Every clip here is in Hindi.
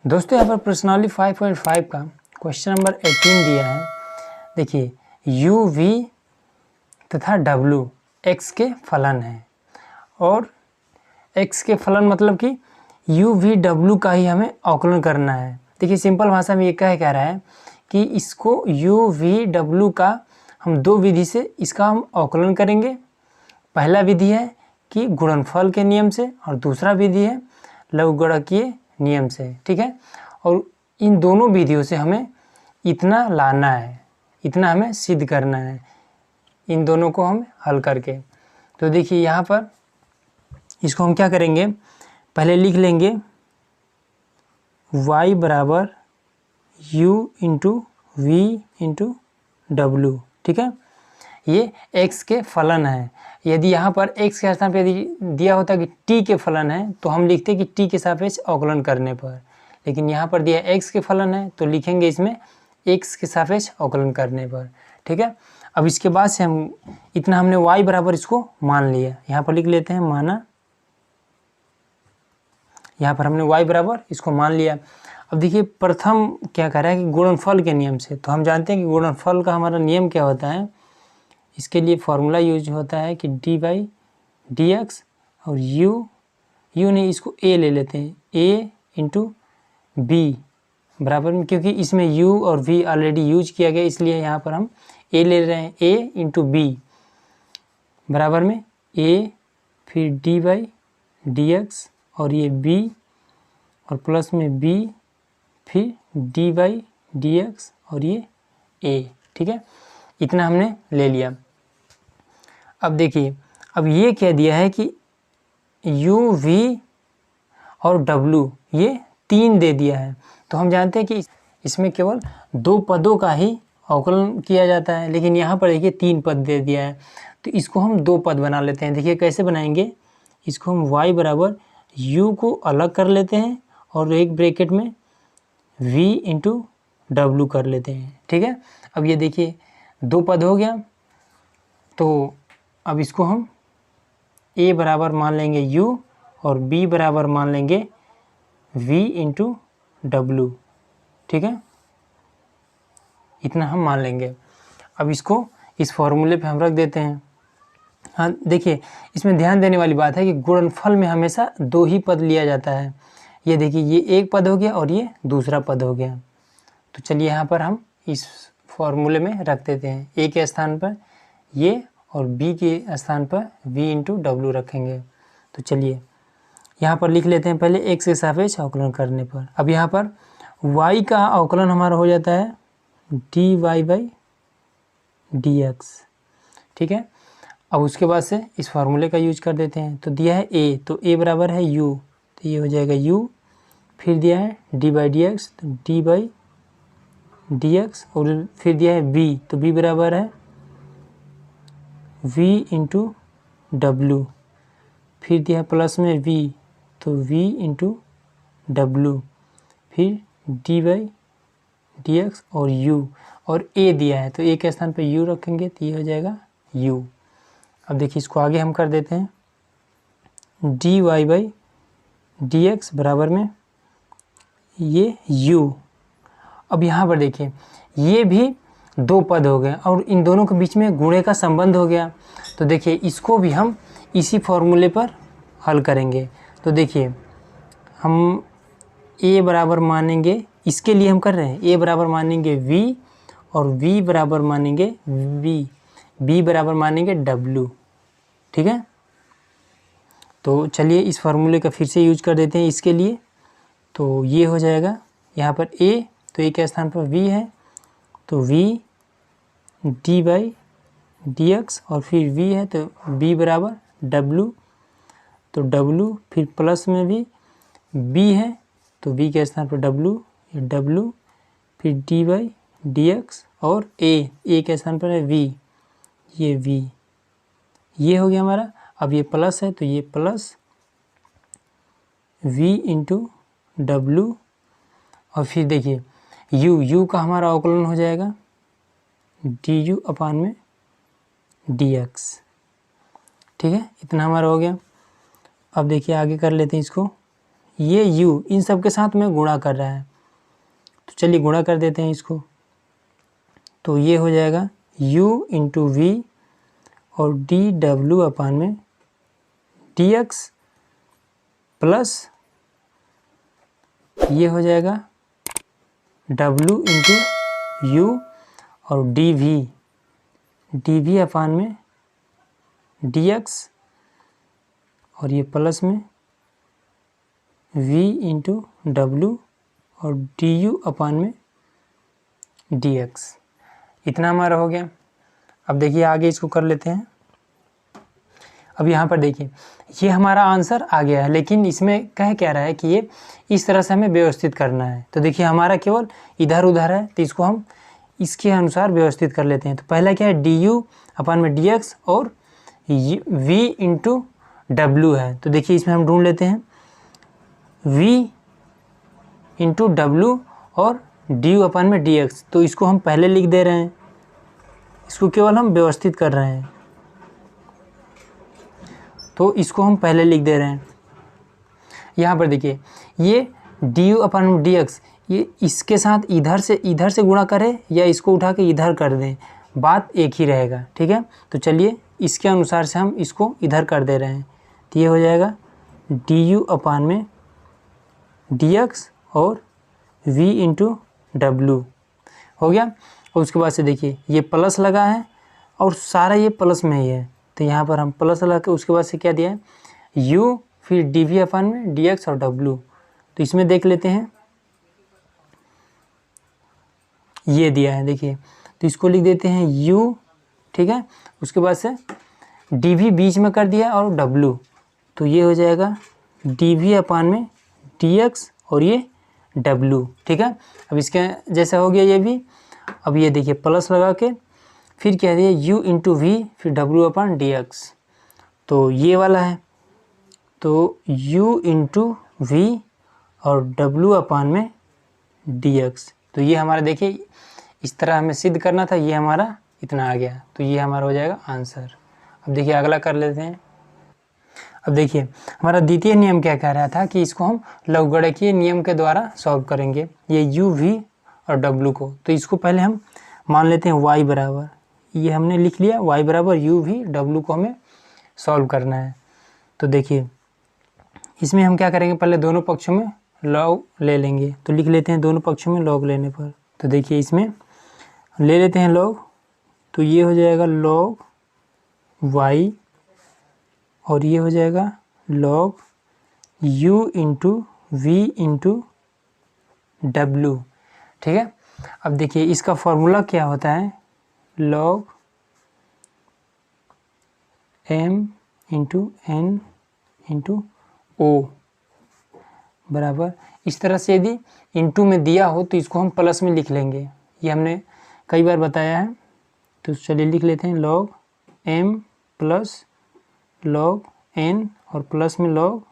दोस्तों यहाँ पर प्रश्नावली 5.5 का क्वेश्चन नंबर 18 दिया है। देखिए u v तथा w x के फलन है और x के फलन मतलब कि u v w का ही हमें अवकलन करना है। देखिए सिंपल भाषा में ये कह रहा है कि इसको u v w का हम दो विधि से इसका हम अवकलन करेंगे। पहला विधि है कि गुणनफल के नियम से और दूसरा विधि है लघुगणकीय नियम से। ठीक है, और इन दोनों विधियों से हमें इतना लाना है, इतना हमें सिद्ध करना है इन दोनों को हम हल करके। तो देखिए यहाँ पर इसको हम क्या करेंगे, पहले लिख लेंगे y बराबर u into V into W. ठीक है, ये x के फलन है। यदि यहाँ पर x के स्थान पर यदि दिया होता कि t के फलन है तो हम लिखते कि t के सापेक्ष अवकलन करने पर, लेकिन यहाँ पर दिया x के फलन है तो लिखेंगे इसमें x के सापेक्ष अवकलन करने पर। ठीक है, अब इसके बाद से हम इतना हमने y बराबर इसको मान लिया, यहाँ पर लिख लेते हैं माना, यहाँ पर हमने y बराबर इसको मान लिया। अब देखिए प्रथम क्या कर रहा है कि गुणनफल के नियम से, तो हम जानते हैं कि गुणनफल का हमारा नियम क्या होता है। इसके लिए फॉर्मूला यूज होता है कि डी बाई डी एक्स और यू नहीं, इसको a ले लेते हैं, a इंटू बी बराबर में, क्योंकि इसमें u और v ऑलरेडी यूज किया गया इसलिए यहाँ पर हम a ले रहे हैं, a इंटू बी बराबर में a फिर डी बाई डी एक्स और ये b और प्लस में b फिर डी बाई डी एक्स और ये a। ठीक है, इतना हमने ले लिया। अब देखिए अब ये क्या दिया है कि u v और w ये 3 दे दिया है, तो हम जानते हैं कि इसमें केवल 2 पदों का ही अवकलन किया जाता है, लेकिन यहाँ पर देखिए 3 पद दे दिया है, तो इसको हम 2 पद बना लेते हैं। देखिए कैसे बनाएंगे, इसको हम y बराबर u को अलग कर लेते हैं और एक ब्रैकेट में v इंटू डब्लू कर लेते हैं। ठीक है, अब ये देखिए 2 पद हो गया, तो अब इसको हम a बराबर मान लेंगे u और b बराबर मान लेंगे v इंटू डब्लू। ठीक है, इतना हम मान लेंगे। अब इसको इस फॉर्मूले पे हम रख देते हैं। हाँ देखिए इसमें ध्यान देने वाली बात है कि गुणनफल में हमेशा 2 ही पद लिया जाता है। ये देखिए ये एक पद हो गया और ये दूसरा पद हो गया, तो चलिए यहाँ पर हम इस फॉर्मूले में रख देते हैं, a के स्थान पर ये और b के स्थान पर v इंटू डब्लू रखेंगे। तो चलिए यहाँ पर लिख लेते हैं पहले x के सापेक्ष अवकलन करने पर। अब यहाँ पर y का अवकलन हमारा हो जाता है dy बाई डी एक्स। ठीक है, अब उसके बाद से इस फार्मूले का यूज कर देते हैं। तो दिया है a, तो a बराबर है u, तो ये हो जाएगा u, फिर दिया है d बाई डी एक्स, तो d बाई डी एक्स, और फिर दिया है b, तो b बराबर है v इंटू डब्लू, फिर दिया है प्लस में v, तो v इंटू डब्लू, फिर d बाई डी एक्स और u, और a दिया है तो a के स्थान पे u रखेंगे तो ये हो जाएगा u। अब देखिए इसको आगे हम कर देते हैं dy बाई डी एक्स बराबर में ये u। अब यहाँ पर देखिए ये भी 2 पद हो गए और इन दोनों के बीच में गुणे का संबंध हो गया, तो देखिए इसको भी हम इसी फॉर्मूले पर हल करेंगे। तो देखिए हम a बराबर मानेंगे, इसके लिए हम कर रहे हैं a बराबर मानेंगे v और v बराबर मानेंगे b बराबर मानेंगे w। ठीक है, तो चलिए इस फार्मूले का फिर से यूज कर देते हैं इसके लिए। तो ये हो जाएगा यहाँ पर a, तो a के स्थान पर v है, तो v d by D x और फिर v है तो b बराबर w, तो w फिर प्लस में भी b है तो b के स्थान पर w, ये w फिर d बाई डी एक्स और a के स्थान पर है v, ये v, ये हो गया हमारा। अब ये प्लस है तो ये प्लस v इंटू डब्लू, और फिर देखिए u का हमारा अवकलन हो जाएगा du अपान में dx। ठीक है, इतना हमारा हो गया। अब देखिए आगे कर लेते हैं इसको, ये u इन सब के साथ में गुणा कर रहा है, तो चलिए गुणा कर देते हैं इसको। तो ये हो जाएगा u इंटू वी और डी डब्ल्यू अपान में डी एक्स प्लस ये हो जाएगा w इंटू यू और डी वी अपान में डी एक्स और ये प्लस में v इंटू डब्लू और डी यू अपान में डी एक्स। इतना हमारा हो गया। अब देखिए आगे इसको कर लेते हैं। अब यहाँ पर देखिए ये हमारा आंसर आ गया है, लेकिन इसमें कह क्या रहा है कि ये इस तरह से हमें व्यवस्थित करना है। तो देखिए हमारा केवल इधर उधर है, तो इसको हम इसके अनुसार व्यवस्थित कर लेते हैं। तो पहला क्या है, डी यू अपान में डी एक्स और v इंटू डब्ल्यू है। तो देखिए इसमें हम ढूंढ लेते हैं v इंटू डब्ल्यू और डी यू अपान में डी एक्स। तो इसको हम पहले लिख दे रहे हैं, इसको केवल हम व्यवस्थित कर रहे हैं, तो इसको हम पहले लिख दे रहे हैं। यहाँ पर देखिए ये D you upon D x, ये इसके साथ इधर से गुणा करें या इसको उठा के इधर कर दें, बात एक ही रहेगा, ठीक है। तो चलिए इसके अनुसार से हम इसको इधर कर दे रहे हैं। तो ये हो जाएगा डी यू अपान में डी एक्स और v इंटू डब्लू हो गया। और उसके बाद से देखिए ये प्लस लगा है और सारा ये प्लस में ही है, तो यहाँ पर हम प्लस लगा के उसके बाद से क्या दिया है u फिर डी वी अपान में डी एक्स और w। तो इसमें देख लेते हैं ये दिया है, देखिए तो इसको लिख देते हैं u, ठीक है। उसके बाद से डी वी बीच में कर दिया और w, तो ये हो जाएगा डी वी अपान में डी एक्स और ये w, ठीक है। अब इसके जैसा हो गया ये भी। अब ये देखिए प्लस लगा के फिर क्या दिया u इंटू वी फिर w अपान डी एक्स, तो ये वाला है। तो u इंटू वी और w अपान में डी एक्स, तो ये हमारा देखिए इस तरह हमें सिद्ध करना था, ये हमारा इतना आ गया, तो ये हमारा हो जाएगा आंसर। अब देखिए अगला कर लेते हैं। अब देखिए हमारा द्वितीय नियम क्या कह रहा था कि इसको हम लघुगणकीय नियम के द्वारा सॉल्व करेंगे, ये u v और w को। तो इसको पहले हम मान लेते हैं y बराबर, ये हमने लिख लिया y बराबर u v w को हमें सॉल्व करना है। तो देखिए इसमें हम क्या करेंगे, पहले दोनों पक्षों में लॉग ले लेंगे। तो लिख लेते हैं दोनों पक्षों में लॉग लेने पर, तो देखिए इसमें ले लेते हैं लॉग, तो ये हो जाएगा लॉग y और ये हो जाएगा log u into V into W, ठीक है। अब देखिए इसका फॉर्मूला क्या होता है, log m into n into o बराबर, इस तरह से यदि इंटू में दिया हो तो इसको हम प्लस में लिख लेंगे, ये हमने कई बार बताया है। तो चलिए लिख लेते हैं log m plus log n और प्लस में लॉग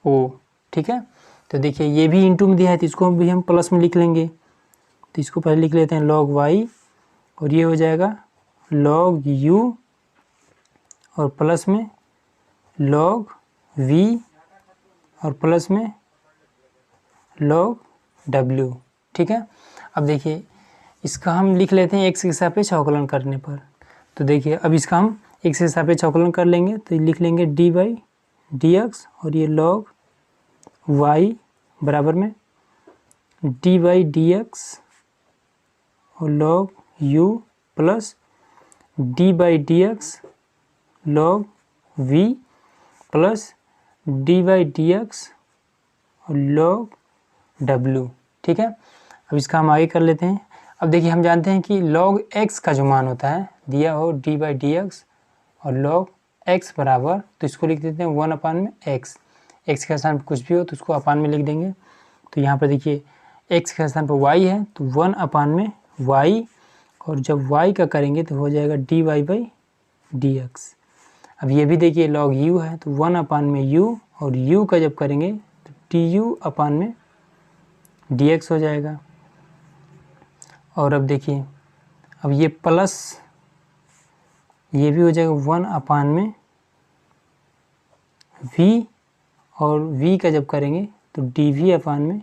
o, ठीक है। तो देखिए ये भी इंटू में दिया है तो इसको भी हम प्लस में लिख लेंगे। तो इसको पहले लिख लेते हैं लॉग y और ये हो जाएगा लॉग u और प्लस में लॉग v और प्लस में लॉग w, ठीक है। अब देखिए इसका हम लिख लेते हैं x के सापेक्ष अवकलन करने पर। तो देखिए अब इसका हम x के सापेक्ष अवकलन कर लेंगे, तो लिख लेंगे डी बाई डी एक्स और ये लॉग y बराबर में डी बाई डी एक्स और log u plus D by D x log v plus D by D x और लॉग w, ठीक है। अब इसका हम आगे कर लेते हैं। अब देखिए हम जानते हैं कि log x का जो मान होता है दिया हो डी बाई डी एक्स और log x बराबर, तो इसको लिख देते हैं 1 अपान में x, x के स्थान पर कुछ भी हो तो उसको अपान में लिख देंगे। तो यहाँ पर देखिए x के स्थान पर y है तो 1 अपान में y, और जब y का करेंगे तो हो जाएगा D Y by D X. अब ये भी देखिए log u है तो 1 अपान में u और u का जब करेंगे तो डी यू अपान में डी एक्स हो जाएगा। और अब देखिए अब ये प्लस ये भी हो जाएगा 1 अपान में v और v का जब करेंगे तो dv अपान में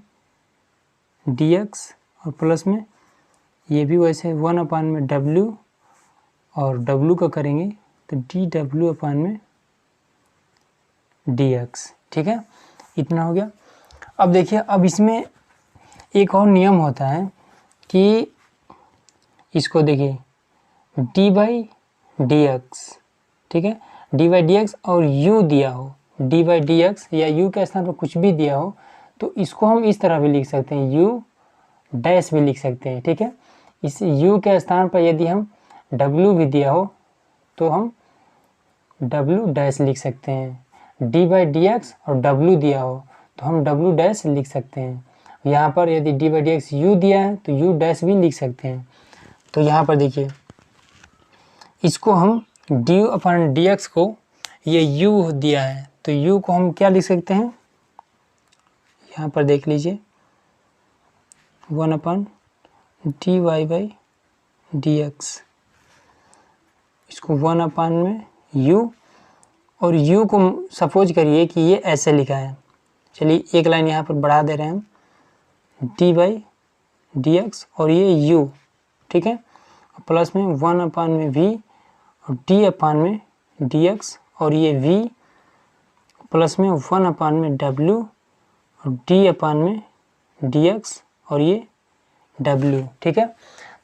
dx और प्लस में ये भी वैसे 1 अपान में w और w का करेंगे तो dw अपान में dx। ठीक है, इतना हो गया। अब देखिए, अब इसमें एक और नियम होता है कि इसको देखिए d/dx, ठीक है, d/dx और u दिया हो, d/dx या u के स्थान पर कुछ भी दिया हो तो इसको हम इस तरह भी लिख सकते हैं, u डैश भी लिख सकते हैं। ठीक है, इस u के स्थान पर यदि हम w भी दिया हो तो हम w डैश लिख सकते हैं। d/dx और w दिया हो तो हम w डैश लिख सकते हैं। यहाँ पर यदि d/dx u दिया है तो u डैश भी लिख सकते हैं। तो यहाँ पर देखिए, इसको हम d/dx को ये u दिया है तो u को हम क्या लिख सकते हैं, यहाँ पर देख लीजिए 1/dy/dx, इसको 1 में u और u को सपोज करिए कि ये ऐसे लिखा है। चलिए एक लाइन यहाँ पर बढ़ा दे रहे हैं हम, d/dx और ये u, ठीक है, प्लस में 1 में v और d/dx और ये v प्लस में 1 में w और d/dx और ये w। ठीक है,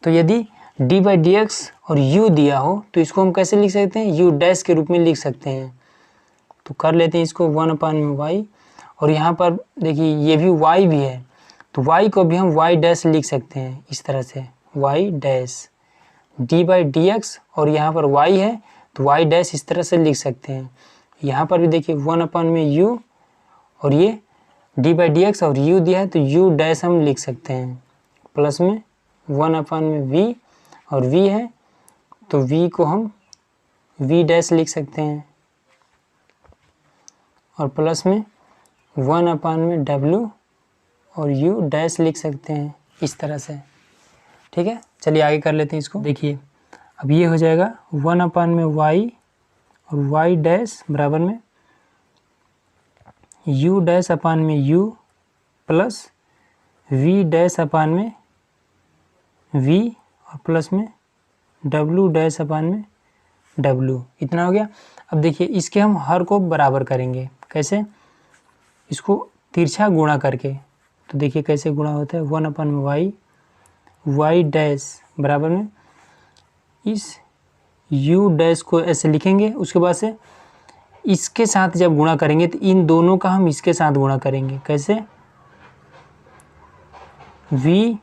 तो यदि d/dx और u दिया हो तो इसको हम कैसे लिख सकते हैं, u डैश के रूप में लिख सकते हैं। तो कर लेते हैं इसको 1 में y और यहाँ पर देखिए ये भी y भी है तो y को भी हम y डैश लिख सकते हैं इस तरह से, y डैश d/dx और यहाँ पर y है तो y डैश इस तरह से लिख सकते हैं। यहाँ पर भी देखिए 1 में u और ये d/dx और u दिया है तो u डैश हम लिख सकते हैं, प्लस में 1 में v और v है तो v को हम v डैश लिख सकते हैं और प्लस में 1 में w और u डैश लिख सकते हैं इस तरह से। ठीक है, चलिए आगे कर लेते हैं इसको। देखिए अब ये हो जाएगा 1 में y और y डैश बराबर में u डैश अपान में u प्लस v डैश अपान में v और प्लस में w डैश अपान में w। इतना हो गया। अब देखिए इसके हम हर को बराबर करेंगे, कैसे, इसको तिरछा गुणा करके। तो देखिए कैसे गुणा होता है, 1 में y डैश बराबर में इस u डैश को ऐसे लिखेंगे, उसके बाद से इसके साथ जब गुणा करेंगे तो इन दोनों का हम इसके साथ गुणा करेंगे, कैसे, v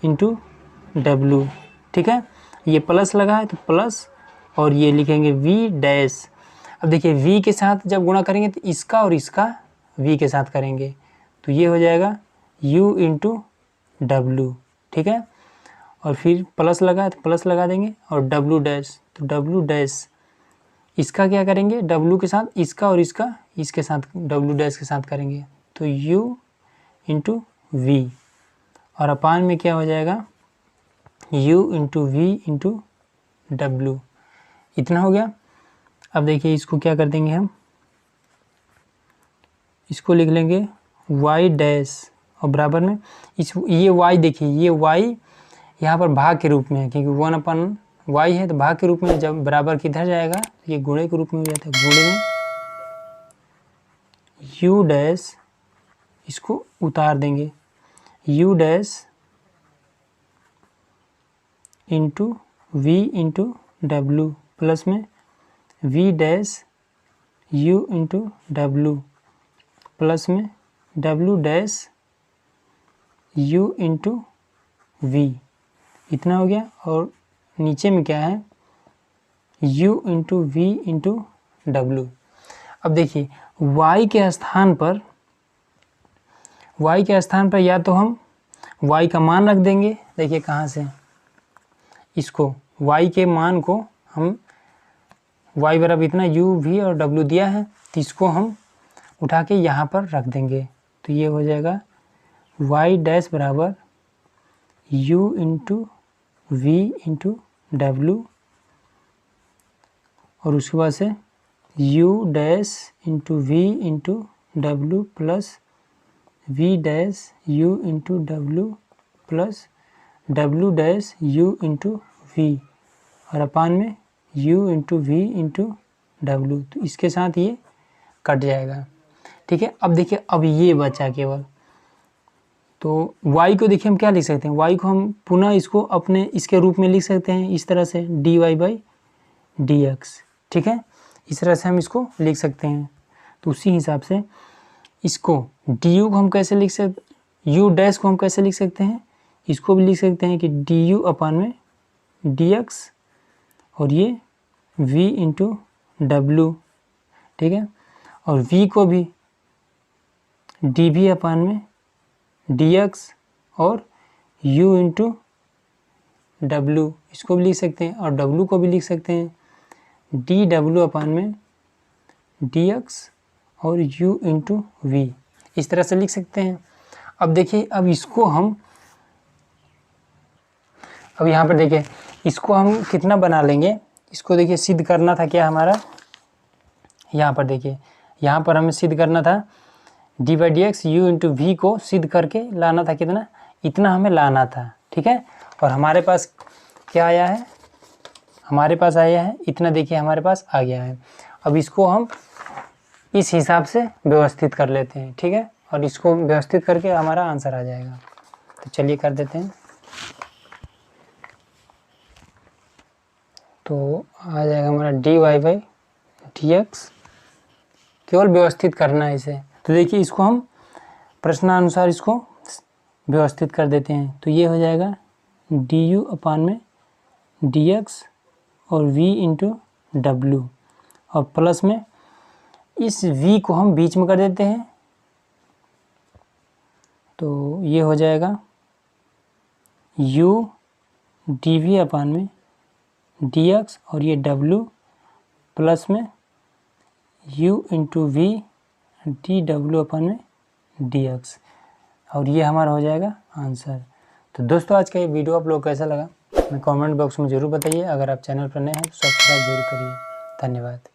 इंटू w। ठीक है, ये प्लस लगा है तो प्लस और ये लिखेंगे v डैश। अब देखिए v के साथ जब गुणा करेंगे तो इसका और इसका v के साथ करेंगे तो ये हो जाएगा u इंटू w। ठीक है, और फिर प्लस लगा है तो प्लस लगा देंगे और w डैश, तो w डैश इसका क्या करेंगे, w के साथ इसका और इसका इसके साथ w डैश के साथ करेंगे तो u इंटू v और अपान में क्या हो जाएगा u into v into w। इतना हो गया। अब देखिए इसको क्या कर देंगे हम, इसको लिख लेंगे y डैश और बराबर में ये y, देखिए ये y यहाँ पर भाग के रूप में है क्योंकि 1/y है तो भाग के रूप में, जब बराबर किधर जाएगा ये गुणे के रूप में हो जाता है, गुणे में u डैश, इसको उतार देंगे u dash into v into w plus में v dash u into w plus में w dash u into v। इतना हो गया। और नीचे में क्या है, u into v into w। अब देखिए y के स्थान पर या तो हम y का मान रख देंगे, देखिए कहाँ से, इसको y के मान को हम y बराबर इतना u v और w दिया है तो इसको हम उठा के यहाँ पर रख देंगे तो ये हो जाएगा y डैश बराबर u into v into w और उसके बाद से u dash into v into W plus V dash U into W plus W dash U into V और अपान में U into V into W। तो इसके साथ ये कट जाएगा। ठीक है, अब देखिए अब ये बचा केवल, तो y को देखिए हम क्या लिख सकते हैं, y को हम पुनः इसको अपने इसके रूप में लिख सकते हैं इस तरह से dy बाई डी एक्स। ठीक है, इस तरह से हम इसको लिख सकते हैं। तो उसी हिसाब से इसको du को हम कैसे लिख सकते, u डैश को हम कैसे लिख सकते हैं, इसको भी लिख सकते हैं कि du अपान में dx और ये v इंटू डब्लू। ठीक है, और v को भी dv अपान में dx और u इंटू डब्लू, इसको भी लिख सकते हैं, और w को भी लिख सकते हैं dw अपान में dx और u इंटू v, इस तरह से लिख सकते हैं। अब देखिए अब इसको हम, अब यहाँ पर देखिए इसको हम कितना बना लेंगे, इसको देखिए सिद्ध करना था क्या हमारा, यहाँ पर देखिए यहाँ पर हमें सिद्ध करना था D by D X U into V को सिद्ध करके लाना था, कितना, इतना हमें लाना था। ठीक है, और हमारे पास क्या आया है, हमारे पास आया है इतना, देखिए हमारे पास आ गया है। अब इसको हम इस हिसाब से व्यवस्थित कर लेते हैं। ठीक है, और इसको व्यवस्थित करके हमारा आंसर आ जाएगा। तो चलिए कर देते हैं। तो आ जाएगा हमारा D Y by D X, केवल व्यवस्थित करना है इसे। तो देखिए इसको हम प्रश्नानुसार इसको व्यवस्थित कर देते हैं। तो ये हो जाएगा डी यू अपान में डी एक्स और v इंटू डब्लू, और प्लस में इस v को हम बीच में कर देते हैं। तो ये हो जाएगा u डी वी अपान में डी एक्स और ये w प्लस में u into V D W upon में डी एक्स, और ये हमारा हो जाएगा आंसर। तो दोस्तों आज का ये वीडियो आप लोग कैसा लगा, मैं कमेंट बॉक्स में ज़रूर बताइए। अगर आप चैनल पर नए हैं तो सब्सक्राइब जरूर करिए। धन्यवाद।